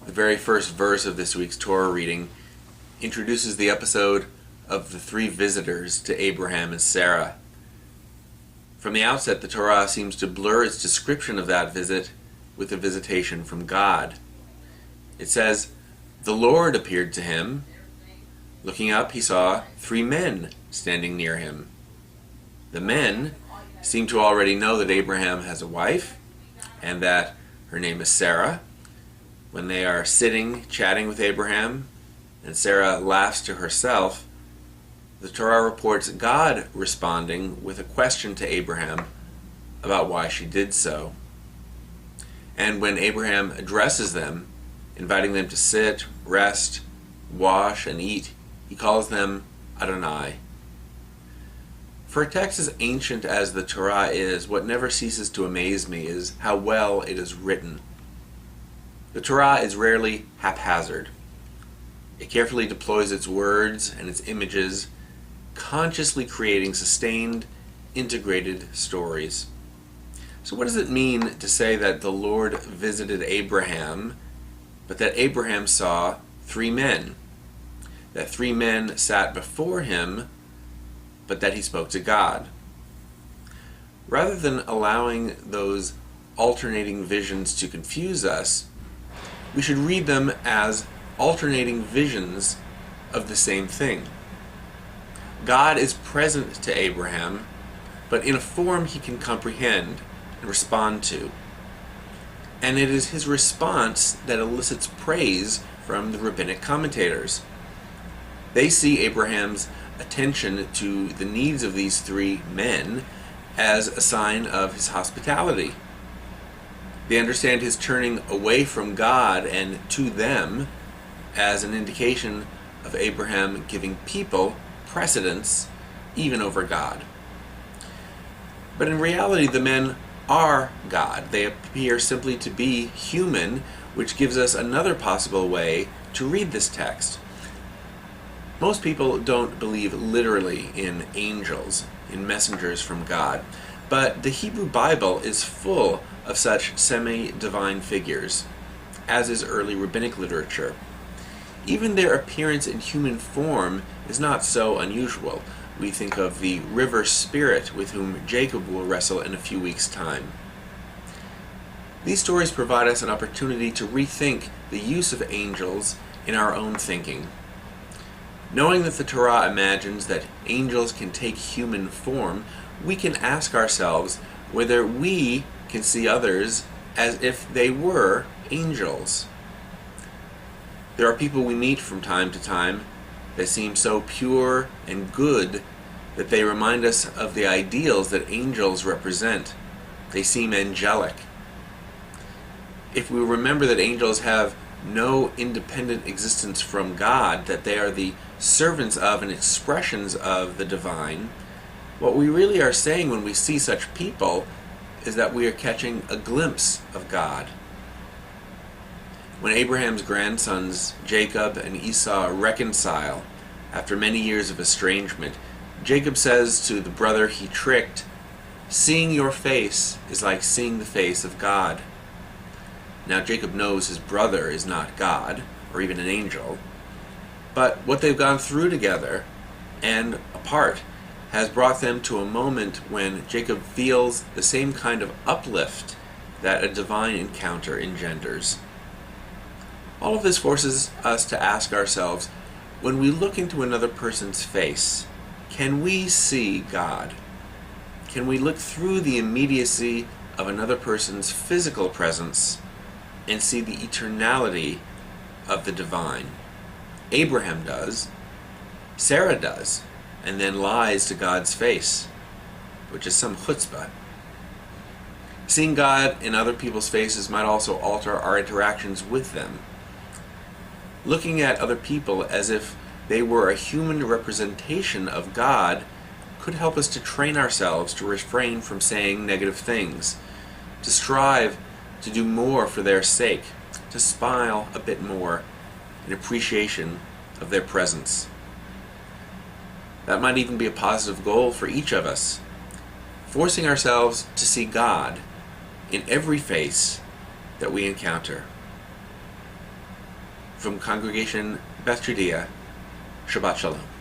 The very first verse of this week's Torah reading introduces the episode of the three visitors to Abraham and Sarah. From the outset, the Torah seems to blur its description of that visit with a visitation from God. It says, "The Lord appeared to him. Looking up, he saw three men standing near him." The men seem to already know that Abraham has a wife and that her name is Sarah. When they are sitting, chatting with Abraham, and Sarah laughs to herself, the Torah reports God responding with a question to Abraham about why she did so. And when Abraham addresses them, inviting them to sit, rest, wash, and eat, he calls them Adonai. For a text as ancient as the Torah is, what never ceases to amaze me is how well it is written. The Torah is rarely haphazard. It carefully deploys its words and its images, consciously creating sustained, integrated stories. So what does it mean to say that the Lord visited Abraham, but that Abraham saw three men? That three men sat before him, but that he spoke to God? Rather than allowing those alternating visions to confuse us, we should read them as alternating visions of the same thing. God is present to Abraham, but in a form he can comprehend and respond to. And it is his response that elicits praise from the rabbinic commentators. They see Abraham's attention to the needs of these three men as a sign of his hospitality. They understand his turning away from God and to them as an indication of Abraham giving people precedence even over God. But in reality, the men are God. They appear simply to be human, which gives us another possible way to read this text. Most people don't believe literally in angels, in messengers from God, but the Hebrew Bible is full of such semi-divine figures, as is early rabbinic literature. Even their appearance in human form is not so unusual. We think of the river spirit with whom Jacob will wrestle in a few weeks' time. These stories provide us an opportunity to rethink the use of angels in our own thinking. Knowing that the Torah imagines that angels can take human form, we can ask ourselves whether we can see others as if they were angels. There are people we meet from time to time that seem so pure and good that they remind us of the ideals that angels represent. They seem angelic. If we remember that angels have no independent existence from God, that they are the servants of and expressions of the divine, what we really are saying when we see such people is that we are catching a glimpse of God. When Abraham's grandsons Jacob and Esau reconcile after many years of estrangement, Jacob says to the brother he tricked, "Seeing your face is like seeing the face of God." Now Jacob knows his brother is not God, or even an angel, but what they've gone through together and apart has brought them to a moment when Jacob feels the same kind of uplift that a divine encounter engenders. All of this forces us to ask ourselves, when we look into another person's face, can we see God? Can we look through the immediacy of another person's physical presence and see the eternality of the divine? Abraham does, Sarah does, and then lies to God's face, which is some chutzpah. Seeing God in other people's faces might also alter our interactions with them. Looking at other people as if they were a human representation of God could help us to train ourselves to refrain from saying negative things, to strive to do more for their sake, to smile a bit more in appreciation of their presence. That might even be a positive goal for each of us, forcing ourselves to see God in every face that we encounter. from Congregation Beth Judea, Shabbat Shalom.